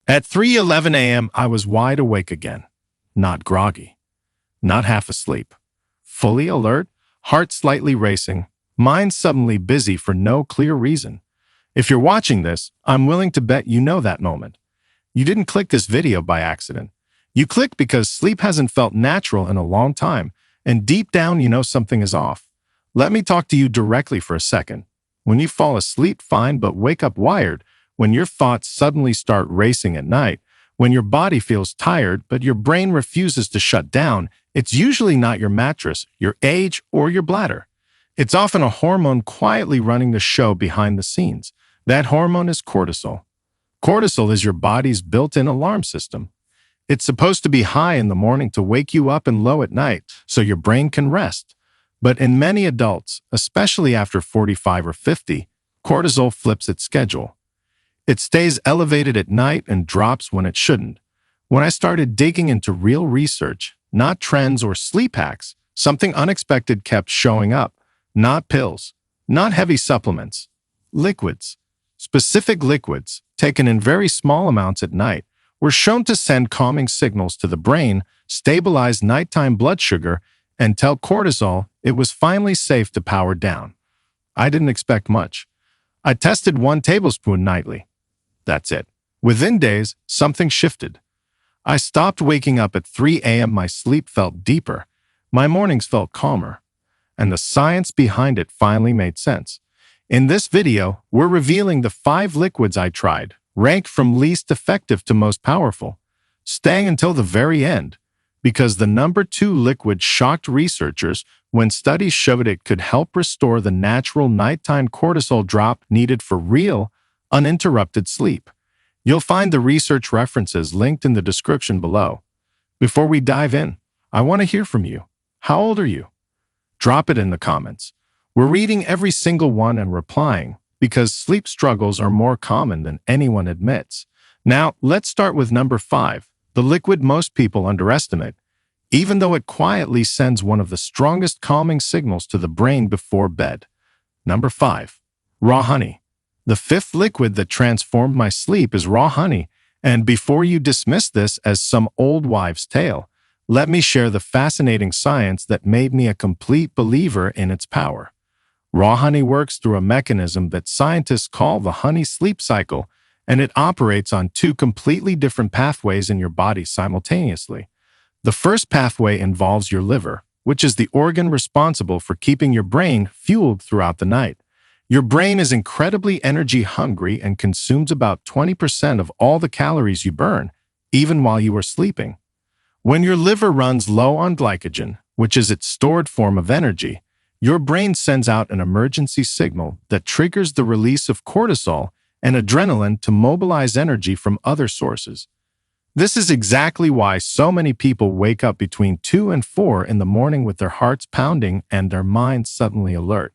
At 3:11 a.m., I was wide awake again, not groggy, not half asleep, fully alert, heart slightly racing, mind suddenly busy for no clear reason. If you're watching this, I'm willing to bet you know that moment. You didn't click this video by accident. You clicked because sleep hasn't felt natural in a long time, and deep down you know something is off. Let me talk to you directly for a second. When you fall asleep fine but wake up wired, when your thoughts suddenly start racing at night, when your body feels tired but your brain refuses to shut down, it's usually not your mattress, your age, or your bladder. It's often a hormone quietly running the show behind the scenes. That hormone is cortisol. Cortisol is your body's built-in alarm system. It's supposed to be high in the morning to wake you up and low at night so your brain can rest. But in many adults, especially after 45 or 50, cortisol flips its schedule. It stays elevated at night and drops when it shouldn't. When I started digging into real research, not trends or sleep hacks, something unexpected kept showing up. Not pills, not heavy supplements, liquids. Specific liquids, taken in very small amounts at night, were shown to send calming signals to the brain, stabilize nighttime blood sugar, and tell cortisol it was finally safe to power down. I didn't expect much. I tested 1 tablespoon nightly. That's it. Within days, something shifted. I stopped waking up at 3 a.m. My sleep felt deeper. My mornings felt calmer. And the science behind it finally made sense. In this video, we're revealing the 5 liquids I tried, ranked from least effective to most powerful. Stay until the very end, because the number 2 liquid shocked researchers when studies showed it could help restore the natural nighttime cortisol drop needed for real, uninterrupted sleep. You'll find the research references linked in the description below. Before we dive in, I want to hear from you. How old are you? Drop it in the comments. We're reading every single one and replying because sleep struggles are more common than anyone admits. Now, let's start with number 5, the liquid most people underestimate, even though it quietly sends one of the strongest calming signals to the brain before bed. Number 5, raw honey. The 5th liquid that transformed my sleep is raw honey, and before you dismiss this as some old wives' tale, let me share the fascinating science that made me a complete believer in its power. Raw honey works through a mechanism that scientists call the honey sleep cycle, and it operates on 2 completely different pathways in your body simultaneously. The first pathway involves your liver, which is the organ responsible for keeping your brain fueled throughout the night. Your brain is incredibly energy hungry and consumes about 20% of all the calories you burn, even while you are sleeping. When your liver runs low on glycogen, which is its stored form of energy, your brain sends out an emergency signal that triggers the release of cortisol and adrenaline to mobilize energy from other sources. This is exactly why so many people wake up between 2 and 4 in the morning with their hearts pounding and their minds suddenly alert.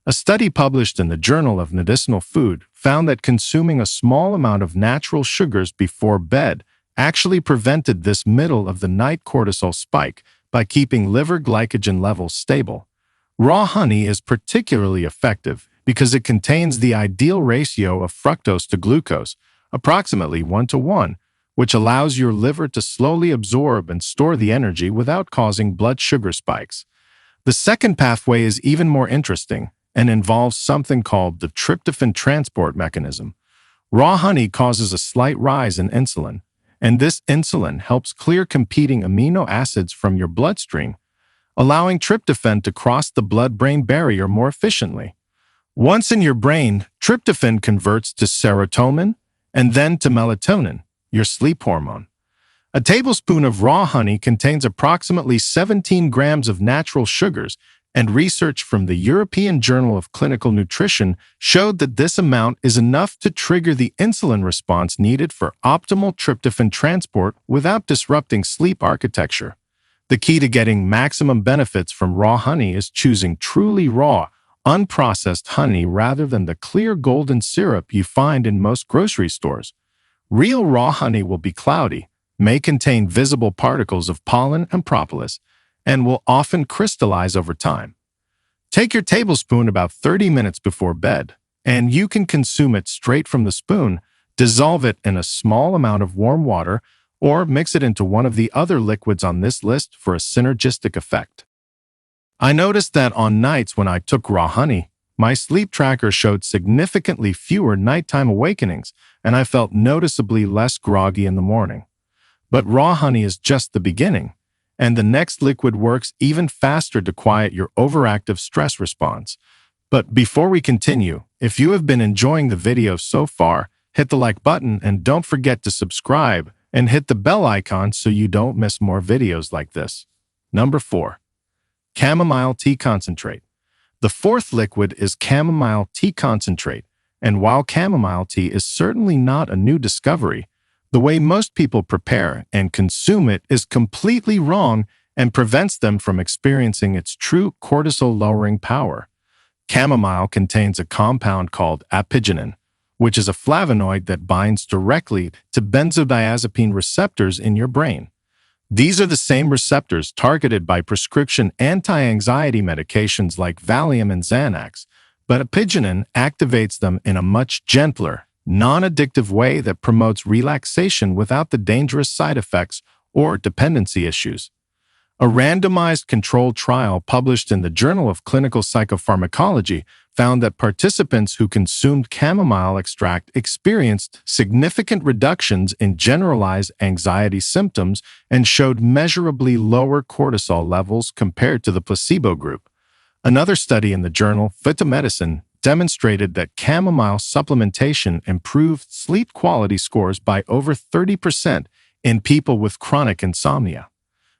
A study published in the Journal of Medicinal Food found that consuming a small amount of natural sugars before bed actually prevented this middle-of-the-night cortisol spike by keeping liver glycogen levels stable. Raw honey is particularly effective because it contains the ideal ratio of fructose to glucose, approximately 1:1, which allows your liver to slowly absorb and store the energy without causing blood sugar spikes. The second pathway is even more interesting and involves something called the tryptophan transport mechanism. Raw honey causes a slight rise in insulin, and this insulin helps clear competing amino acids from your bloodstream, allowing tryptophan to cross the blood-brain barrier more efficiently. Once in your brain, tryptophan converts to serotonin and then to melatonin, your sleep hormone. A tablespoon of raw honey contains approximately 17 grams of natural sugars, and research from the European Journal of Clinical Nutrition showed that this amount is enough to trigger the insulin response needed for optimal tryptophan transport without disrupting sleep architecture. The key to getting maximum benefits from raw honey is choosing truly raw, unprocessed honey rather than the clear golden syrup you find in most grocery stores. Real raw honey will be cloudy, may contain visible particles of pollen and propolis, and will often crystallize over time. Take your tablespoon about 30 minutes before bed, and you can consume it straight from the spoon, Dissolve it in a small amount of warm water or mix it into one of the other liquids on this list for a synergistic effect. I noticed that on nights when I took raw honey, my sleep tracker showed significantly fewer nighttime awakenings, and I felt noticeably less groggy in the morning. But raw honey is just the beginning, and the next liquid works even faster to quiet your overactive stress response. But before we continue, if you have been enjoying the video so far, hit the like button and don't forget to subscribe and hit the bell icon so you don't miss more videos like this. Number 4. Chamomile tea concentrate. The fourth liquid is chamomile tea concentrate, and while chamomile tea is certainly not a new discovery, the way most people prepare and consume it is completely wrong and prevents them from experiencing its true cortisol-lowering power. Chamomile contains a compound called apigenin, which is a flavonoid that binds directly to benzodiazepine receptors in your brain. These are the same receptors targeted by prescription anti-anxiety medications like Valium and Xanax, but apigenin activates them in a much gentler, non-addictive way that promotes relaxation without the dangerous side effects or dependency issues. A randomized controlled trial published in the Journal of Clinical Psychopharmacology found that participants who consumed chamomile extract experienced significant reductions in generalized anxiety symptoms and showed measurably lower cortisol levels compared to the placebo group. Another study in the journal Phytomedicine demonstrated that chamomile supplementation improved sleep quality scores by over 30% in people with chronic insomnia.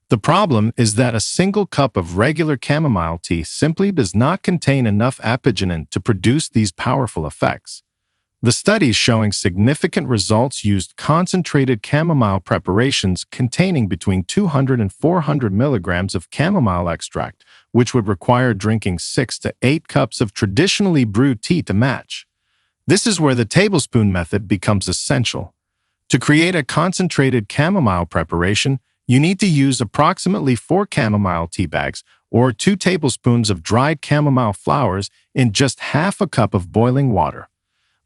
The problem is that a single cup of regular chamomile tea simply does not contain enough apigenin to produce these powerful effects. The studies showing significant results used concentrated chamomile preparations containing between 200 and 400 milligrams of chamomile extract, which would require drinking 6 to 8 cups of traditionally brewed tea to match. This is where the tablespoon method becomes essential. To create a concentrated chamomile preparation, you need to use approximately 4 chamomile tea bags or 2 tablespoons of dried chamomile flowers in just half a cup of boiling water.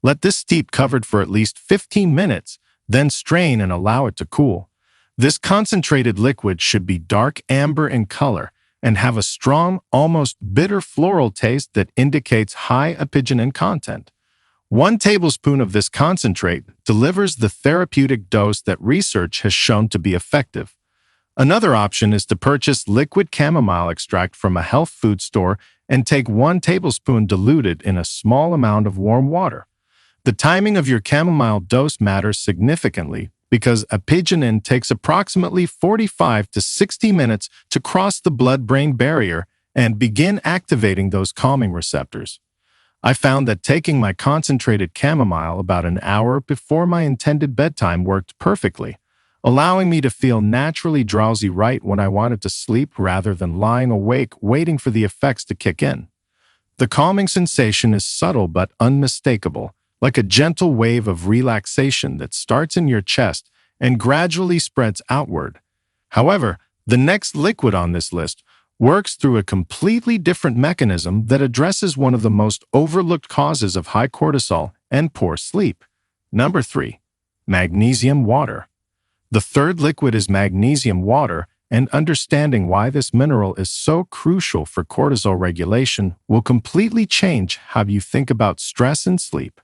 Let this steep covered for at least 15 minutes, then strain and allow it to cool. This concentrated liquid should be dark amber in color and have a strong, almost bitter floral taste that indicates high apigenin content. 1 tablespoon of this concentrate delivers the therapeutic dose that research has shown to be effective. Another option is to purchase liquid chamomile extract from a health food store and take 1 tablespoon diluted in a small amount of warm water. The timing of your chamomile dose matters significantly because apigenin takes approximately 45 to 60 minutes to cross the blood-brain barrier and begin activating those calming receptors. I found that taking my concentrated chamomile about an hour before my intended bedtime worked perfectly, allowing me to feel naturally drowsy right when I wanted to sleep rather than lying awake waiting for the effects to kick in. The calming sensation is subtle but unmistakable, like a gentle wave of relaxation that starts in your chest and gradually spreads outward. However, the next liquid on this list works through a completely different mechanism that addresses one of the most overlooked causes of high cortisol and poor sleep. Number 3. Magnesium water. The third liquid is magnesium water, and understanding why this mineral is so crucial for cortisol regulation will completely change how you think about stress and sleep.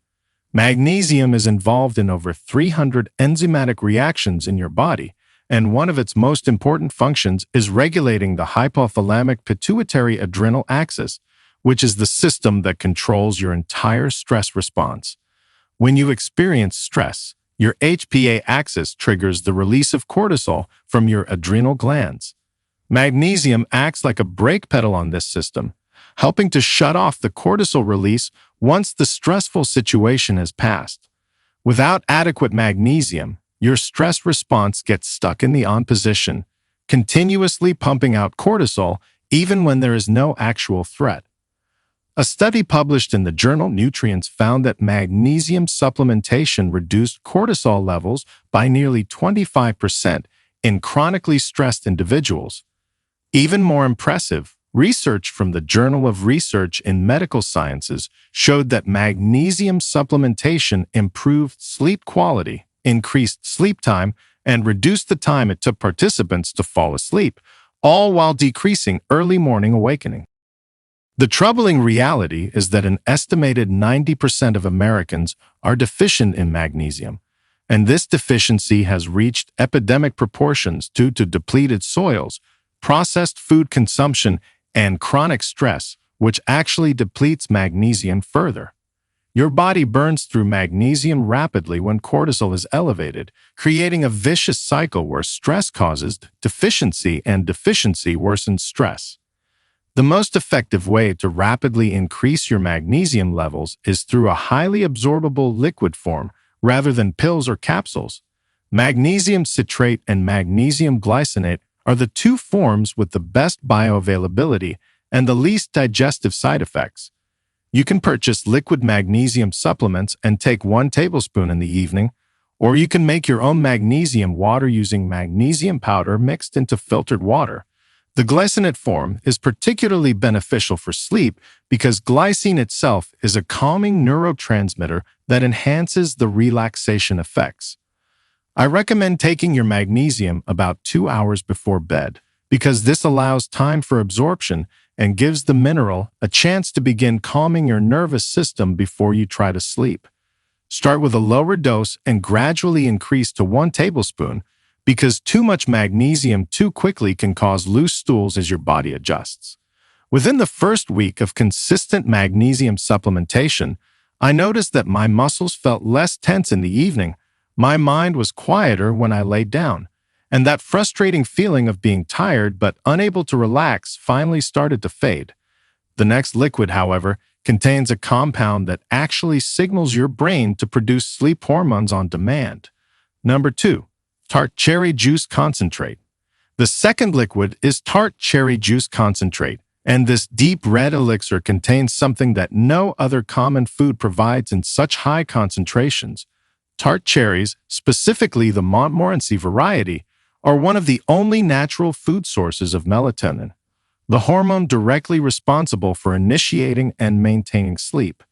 Magnesium is involved in over 300 enzymatic reactions in your body, and one of its most important functions is regulating the hypothalamic pituitary adrenal axis, which is the system that controls your entire stress response. When you experience stress, your HPA axis triggers the release of cortisol from your adrenal glands. Magnesium acts like a brake pedal on this system, helping to shut off the cortisol release once the stressful situation has passed. Without adequate magnesium, your stress response gets stuck in the on position, continuously pumping out cortisol even when there is no actual threat. A study published in the journal Nutrients found that magnesium supplementation reduced cortisol levels by nearly 25% in chronically stressed individuals. Even more impressive, Research from the Journal of Research in Medical Sciences showed that magnesium supplementation improved sleep quality, increased sleep time, and reduced the time it took participants to fall asleep, all while decreasing early morning awakening. The troubling reality is that an estimated 90% of Americans are deficient in magnesium, and this deficiency has reached epidemic proportions due to depleted soils, processed food consumption, and chronic stress, which actually depletes magnesium further. Your body burns through magnesium rapidly when cortisol is elevated, creating a vicious cycle where stress causes deficiency and deficiency worsens stress. The most effective way to rapidly increase your magnesium levels is through a highly absorbable liquid form rather than pills or capsules. Magnesium citrate and magnesium glycinate are the two forms with the best bioavailability and the least digestive side effects. You can purchase liquid magnesium supplements and take 1 tablespoon in the evening, or you can make your own magnesium water using magnesium powder mixed into filtered water. The glycinate form is particularly beneficial for sleep because glycine itself is a calming neurotransmitter that enhances the relaxation effects. I recommend taking your magnesium about 2 hours before bed because this allows time for absorption and gives the mineral a chance to begin calming your nervous system before you try to sleep. Start with a lower dose and gradually increase to 1 tablespoon because too much magnesium too quickly can cause loose stools as your body adjusts. Within the first week of consistent magnesium supplementation, I noticed that my muscles felt less tense in the evening, my mind was quieter when I laid down, and that frustrating feeling of being tired but unable to relax finally started to fade. The next liquid, however, contains a compound that actually signals your brain to produce sleep hormones on demand. Number 2. Tart cherry juice concentrate. The second liquid is tart cherry juice concentrate, and this deep red elixir contains something that no other common food provides in such high concentrations. Tart cherries, specifically the Montmorency variety, are one of the only natural food sources of melatonin, the hormone directly responsible for initiating and maintaining sleep.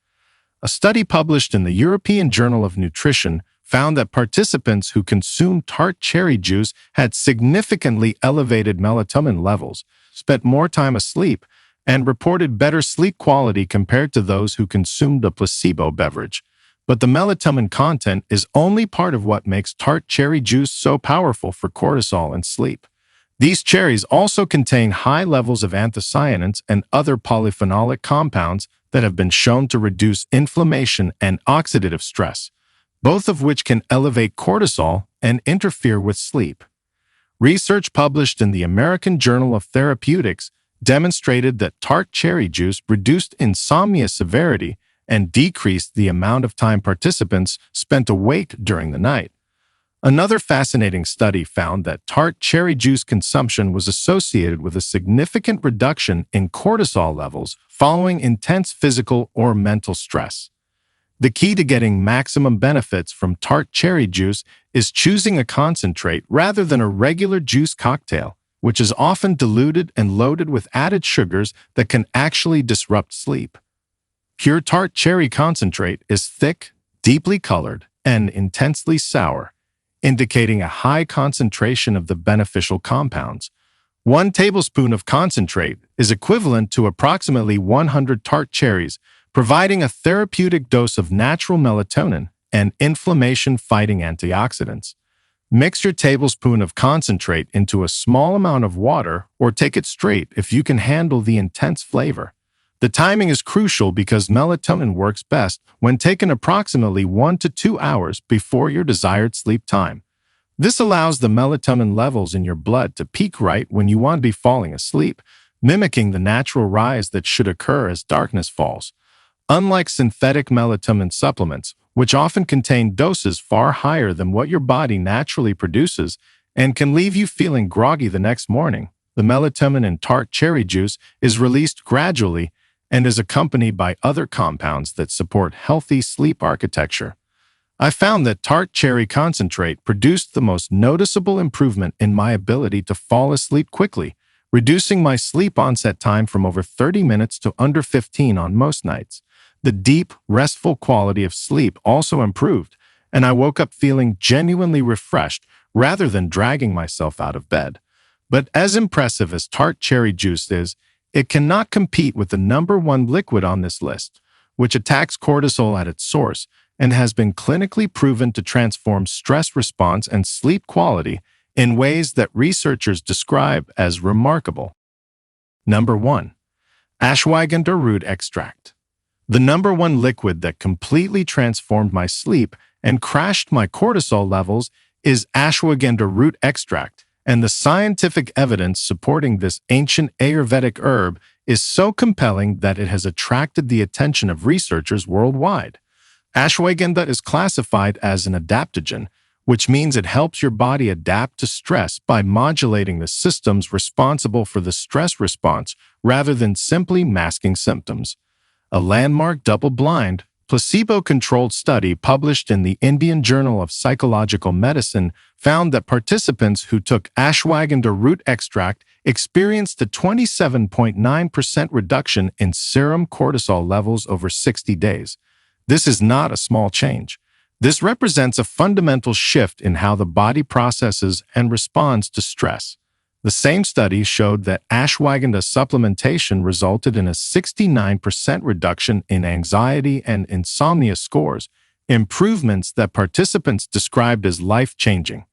A study published in the European Journal of Nutrition found that participants who consumed tart cherry juice had significantly elevated melatonin levels, spent more time asleep, and reported better sleep quality compared to those who consumed a placebo beverage. But the melatonin content is only part of what makes tart cherry juice so powerful for cortisol and sleep. These cherries also contain high levels of anthocyanins and other polyphenolic compounds that have been shown to reduce inflammation and oxidative stress, both of which can elevate cortisol and interfere with sleep. Research published in the American Journal of Therapeutics demonstrated that tart cherry juice reduced insomnia severity and decreased the amount of time participants spent awake during the night. Another fascinating study found that tart cherry juice consumption was associated with a significant reduction in cortisol levels following intense physical or mental stress. The key to getting maximum benefits from tart cherry juice is choosing a concentrate rather than a regular juice cocktail, which is often diluted and loaded with added sugars that can actually disrupt sleep. Pure tart cherry concentrate is thick, deeply colored, and intensely sour, indicating a high concentration of the beneficial compounds. 1 tablespoon of concentrate is equivalent to approximately 100 tart cherries, providing a therapeutic dose of natural melatonin and inflammation-fighting antioxidants. Mix your tablespoon of concentrate into a small amount of water or take it straight if you can handle the intense flavor. The timing is crucial because melatonin works best when taken approximately 1 to 2 hours before your desired sleep time. This allows the melatonin levels in your blood to peak right when you want to be falling asleep, mimicking the natural rise that should occur as darkness falls. Unlike synthetic melatonin supplements, which often contain doses far higher than what your body naturally produces and can leave you feeling groggy the next morning, the melatonin in tart cherry juice is released gradually and is accompanied by other compounds that support healthy sleep architecture. I found that tart cherry concentrate produced the most noticeable improvement in my ability to fall asleep quickly, reducing my sleep onset time from over 30 minutes to under 15 on most nights. The deep, restful quality of sleep also improved, and I woke up feeling genuinely refreshed rather than dragging myself out of bed. But as impressive as tart cherry juice is, it cannot compete with the number one liquid on this list, which attacks cortisol at its source and has been clinically proven to transform stress response and sleep quality in ways that researchers describe as remarkable. Number 1. Ashwagandha root extract. The number one liquid that completely transformed my sleep and crashed my cortisol levels is ashwagandha root extract, and the scientific evidence supporting this ancient Ayurvedic herb is so compelling that it has attracted the attention of researchers worldwide. Ashwagandha is classified as an adaptogen, which means it helps your body adapt to stress by modulating the systems responsible for the stress response rather than simply masking symptoms. A landmark double-blind, placebo-controlled study published in the Indian Journal of Psychological Medicine found that participants who took ashwagandha root extract experienced a 27.9% reduction in serum cortisol levels over 60 days. This is not a small change. This represents a fundamental shift in how the body processes and responds to stress. The same study showed that ashwagandha supplementation resulted in a 69% reduction in anxiety and insomnia scores, improvements that participants described as life-changing.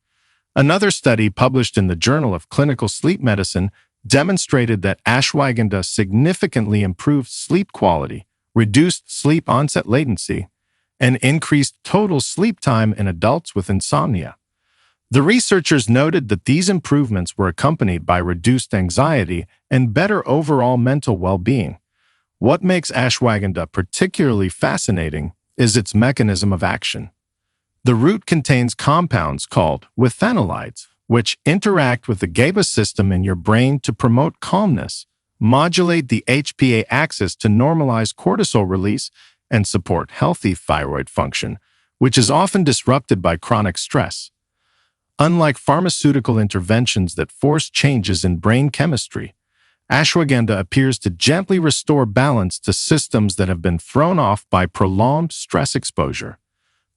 Another study published in the Journal of Clinical Sleep Medicine demonstrated that ashwagandha significantly improved sleep quality, reduced sleep onset latency, and increased total sleep time in adults with insomnia. The researchers noted that these improvements were accompanied by reduced anxiety and better overall mental well-being. What makes ashwagandha particularly fascinating is its mechanism of action. The root contains compounds called withanolides, which interact with the GABA system in your brain to promote calmness, modulate the HPA axis to normalize cortisol release, and support healthy thyroid function, which is often disrupted by chronic stress. Unlike pharmaceutical interventions that force changes in brain chemistry, ashwagandha appears to gently restore balance to systems that have been thrown off by prolonged stress exposure.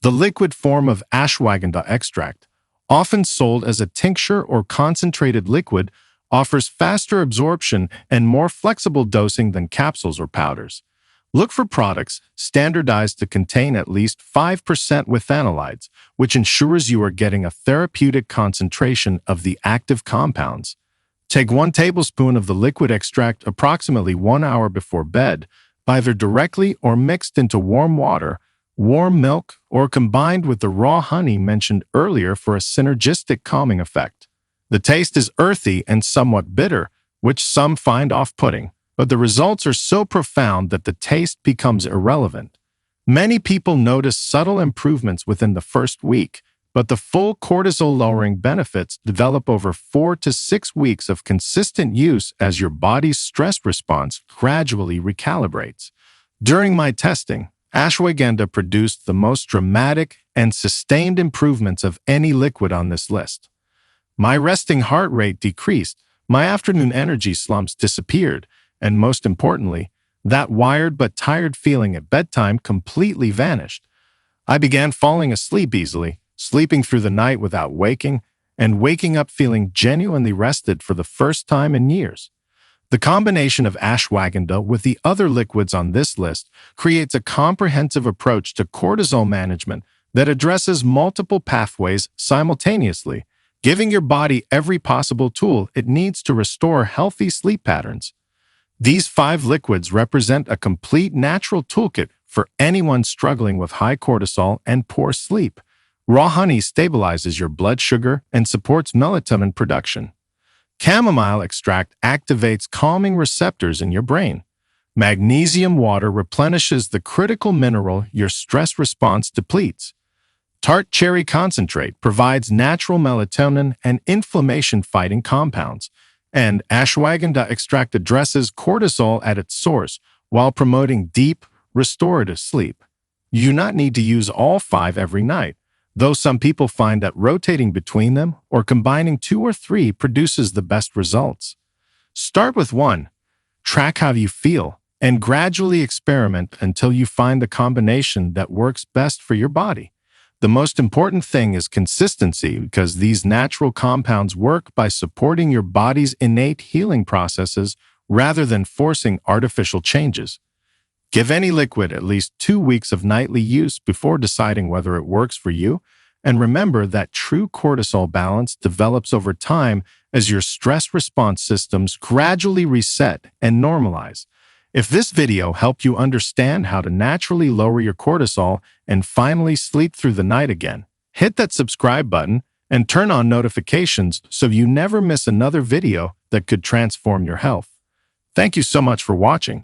The liquid form of ashwagandha extract, often sold as a tincture or concentrated liquid, offers faster absorption and more flexible dosing than capsules or powders. Look for products standardized to contain at least 5% withanolides, which ensures you are getting a therapeutic concentration of the active compounds. Take 1 tablespoon of the liquid extract approximately 1 hour before bed, either directly or mixed into warm water, warm milk, or combined with the raw honey mentioned earlier for a synergistic calming effect. The taste is earthy and somewhat bitter, which some find off-putting, but the results are so profound that the taste becomes irrelevant. Many people notice subtle improvements within the first week, but the full cortisol-lowering benefits develop over 4 to 6 weeks of consistent use as your body's stress response gradually recalibrates. During my testing, ashwagandha produced the most dramatic and sustained improvements of any liquid on this list. My resting heart rate decreased, my afternoon energy slumps disappeared, and most importantly, that wired but tired feeling at bedtime completely vanished. I began falling asleep easily, sleeping through the night without waking, and waking up feeling genuinely rested for the first time in years. The combination of ashwagandha with the other liquids on this list creates a comprehensive approach to cortisol management that addresses multiple pathways simultaneously, giving your body every possible tool it needs to restore healthy sleep patterns. These 5 liquids represent a complete natural toolkit for anyone struggling with high cortisol and poor sleep. Raw honey stabilizes your blood sugar and supports melatonin production. Chamomile extract activates calming receptors in your brain. Magnesium water replenishes the critical mineral your stress response depletes. Tart cherry concentrate provides natural melatonin and inflammation-fighting compounds. And ashwagandha extract addresses cortisol at its source while promoting deep, restorative sleep. You do not need to use all 5 every night, though some people find that rotating between them or combining 2 or 3 produces the best results. Start with one. Track how you feel and gradually experiment until you find the combination that works best for your body. The most important thing is consistency because these natural compounds work by supporting your body's innate healing processes rather than forcing artificial changes. Give any liquid at least 2 weeks of nightly use before deciding whether it works for you, and remember that true cortisol balance develops over time as your stress response systems gradually reset and normalize. If this video helped you understand how to naturally lower your cortisol and finally sleep through the night again, hit that subscribe button and turn on notifications so you never miss another video that could transform your health. Thank you so much for watching.